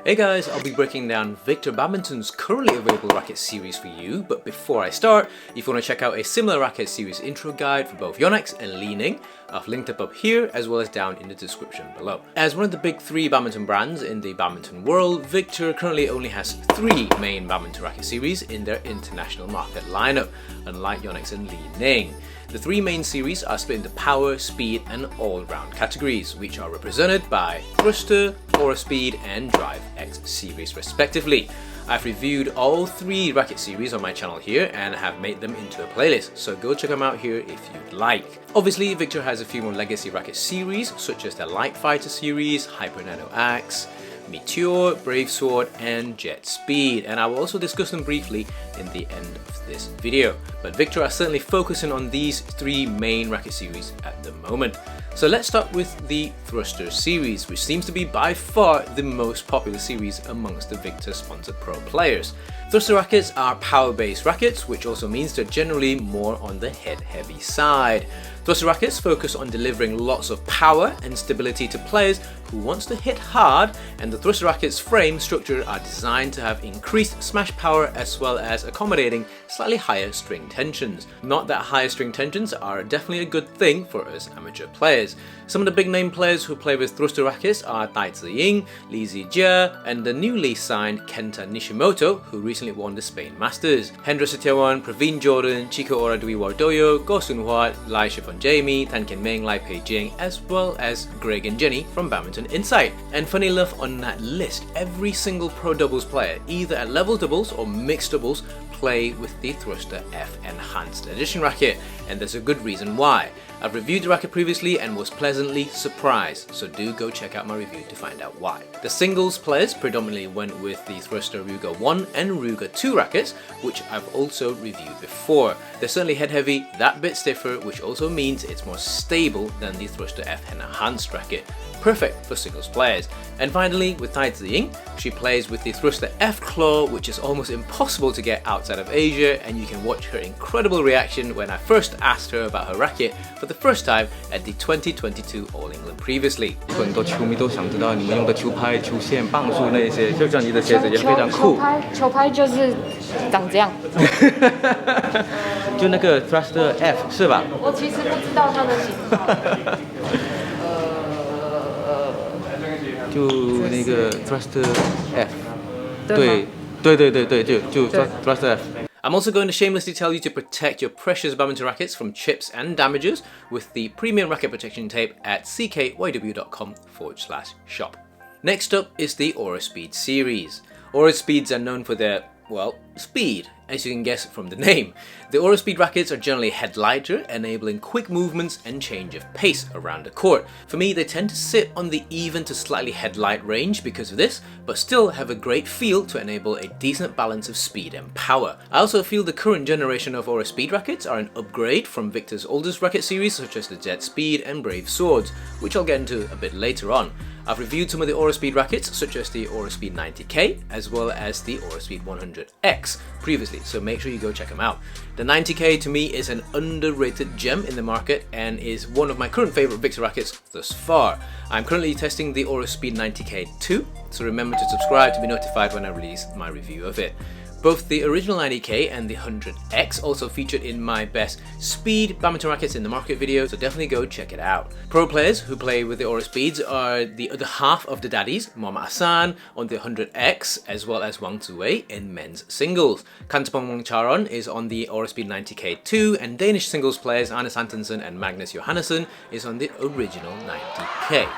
Hey guys, I'll be breaking down Victor Badminton's currently available racket series for you, but before I start, if you want to check out a similar racket series intro guide for both Yonex and Li Ning, I've linked up here as well as down in the description below. As one of the big three badminton brands in the badminton world, Victor currently only has 3 main badminton racket series in their international market lineup, unlike Yonex and Li Ning. The 3 main series are split into power, speed and all-round categories, which are represented by Thruster, Auraspeed and DriveX series respectively. I've reviewed all 3 racket series on my channel here and have made them into a playlist, so go check them out here if you'd like. Obviously, Victor has a few more legacy racket series, such as the Light Fighter series, Hypernano Axe, Meteor, Brave Sword and Jetspeed, and I will also discuss them briefly in the end of this video. But Victor are certainly focusing on these 3 main racket series at the moment. So let's start with the Thruster series, which seems to be by far the most popular series amongst the Victor sponsored pro players. Thruster rackets are power-based rackets, which also means they're generally more on the head-heavy side. Thruster rackets focus on delivering lots of power and stability to players who wants to hit hard, and the Thruster rackets frame structure are designed to have increased smash power as well as accommodating slightly higher string tensions. Not that higher string tensions are definitely a good thing for us amateur players. Some of the big name players who play with Thruster rackets are Tai Ziying, Li Zijie, and the newly signed Kenta Nishimoto, who recently won the Spain Masters, Hendra Setiawan, Praveen Jordan, Chico Ora Dwi Wardoyo, Go Sun Hua, Lai Shifan Jamie, Tan Ken Meng, Lai Pei Jing, as well as Greg and Jenny from Badminton Insight. And funny enough, on that list, every single pro doubles player, either at level doubles or mixed doubles, play with the Thruster F Enhanced Edition racket, and there's a good reason why. I've reviewed the racket previously and was pleasantly surprised, so do go check out my review to find out why. The singles players predominantly went with the Thruster Ruger 1 and Ruger 2 rackets, which I've also reviewed before. They're certainly head heavy, that bit stiffer, which also means it's more stable than the Thruster F Enhanced racket. Perfect for singles players. And finally, with Tai Ziying, she plays with the Thruster F Claw, which is almost impossible to get outside of Asia, and you can watch her incredible reaction when I first asked her about her racket for the first time at the 2022 All England previously. 很多球迷都想知道你们用的球拍、球线、磅数那些，就像你的鞋子也非常酷。球拍就是长这样。就那个 Thruster F 是吧？我其实不知道它的型号。就那个 Thruster F， 对 Thruster F。 I'm also going to shamelessly tell you to protect your precious badminton rackets from chips and damages with the premium racket protection tape at ckyw.com/shop. Next up is the Auraspeed series. Auraspeeds are known for their, well, speed, as you can guess from the name. The Auraspeed rackets are generally head lighter, enabling quick movements and change of pace around the court. For me, they tend to sit on the even to slightly head light range because of this, but still have a great feel to enable a decent balance of speed and power. I also feel the current generation of Auraspeed rackets are an upgrade from Victor's oldest racket series such as the Jetspeed and Brave Swords, which I'll get into a bit later on. I've reviewed some of the Auraspeed rackets such as the Auraspeed 90K as well as the Auraspeed 100X previously, so make sure you go check them out. The 90K to me is an underrated gem in the market and is one of my current favourite Victor rackets thus far. I'm currently testing the Auraspeed 90K too, so remember to subscribe to be notified when I release my review of it. Both the original 90K and the 100X also featured in my best speed badminton rackets in the market video, so definitely go check it out. Pro players who play with the Auraspeeds are the other half of the daddies, Mohammad Hassan on the 100X as well as Wang Zuwei in men's singles. Kantapong Wangcharon is on the Auraspeed 90K too, and Danish singles players Anders Antonsen and Magnus Johannesson is on the original 90K.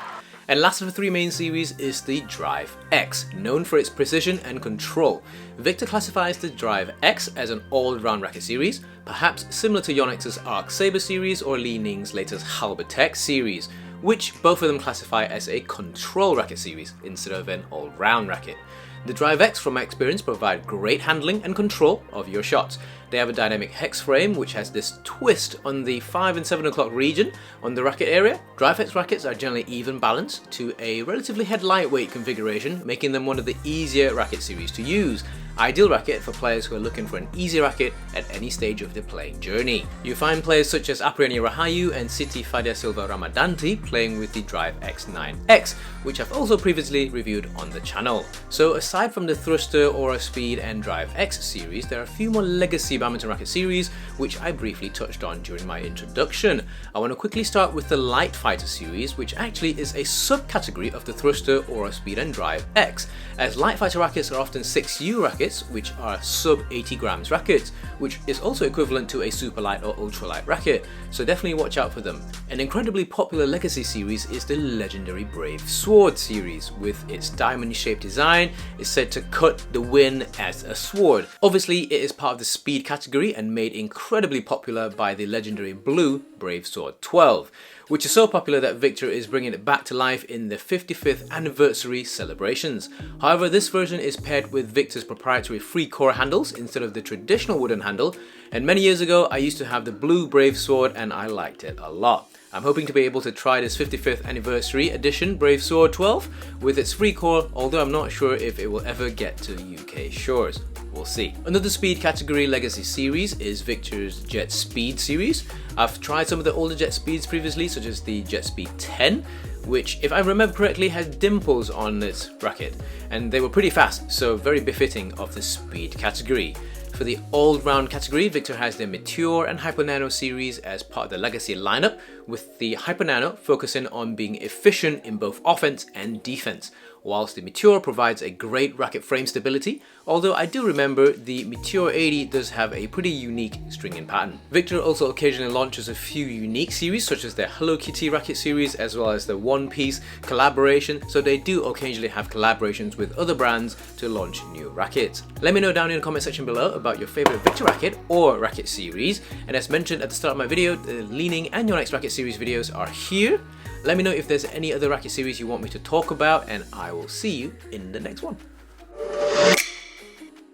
And last of the 3 main series is the DriveX, known for its precision and control. Victor classifies the DriveX as an all-round racket series, perhaps similar to Yonex's Arc Saber series or Li Ning's latest Halbertech series, which both of them classify as a control racket series instead of an all-round racket. The DriveX, from my experience, provide great handling and control of your shots. They have a dynamic hex frame which has this twist on the 5 and 7 o'clock region on the racket area. DriveX rackets are generally even balanced to a relatively head lightweight configuration, making them one of the easier racket series to use. Ideal racket for players who are looking for an easy racket at any stage of their playing journey. You find players such as Apriani Rahayu and Siti Fadia Silva Ramadanti playing with the DriveX 9X, which I've also previously reviewed on the channel. So aside from the Thruster, Auraspeed and DriveX series, there are a few more legacy badminton racket series which I briefly touched on during my introduction. I want to quickly start with the Light Fighter series, which actually is a subcategory of the Thruster, Auraspeed and DriveX, as Light Fighter rackets are often 6U rackets, which are sub 80 grams rackets, which is also equivalent to a super light or ultralight racket, so definitely watch out for them. An incredibly popular legacy series is the legendary Brave Sword series. With its diamond shaped design, it's said to cut the wind as a sword. Obviously it is part of the speed category and made incredibly popular by the legendary blue Brave Sword 12, which is so popular that Victor is bringing it back to life in the 55th anniversary celebrations. However, this version is paired with Victor's proprietary free core handles instead of the traditional wooden handle, and many years ago I used to have the blue Brave Sword and I liked it a lot. I'm hoping to be able to try this 55th anniversary edition Brave Sword 12 with its free core, although I'm not sure if it will ever get to UK shores. We'll see. Another speed category legacy series is Victor's Jetspeed series. I've tried some of the older Jetspeeds previously, such as the Jetspeed 10, which, if I remember correctly, had dimples on its racket, and they were pretty fast, so very befitting of the speed category. For the all-round category, Victor has the Meteor and Hypernano series as part of the legacy lineup, with the Hypernano focusing on being efficient in both offense and defense, whilst the Meteor provides a great racket frame stability, although I do remember the Meteor 80 does have a pretty unique stringing pattern. Victor also occasionally launches a few unique series, such as their Hello Kitty racket series as well as the One Piece collaboration, so they do occasionally have collaborations with other brands to launch new rackets. Let me know down in the comment section below about your favorite Victor racket or racket series, and as mentioned at the start of my video, the Leaning and Your Next Racket series videos are here. Let me know if there's any other racket series you want me to talk about, and I will see you in the next one.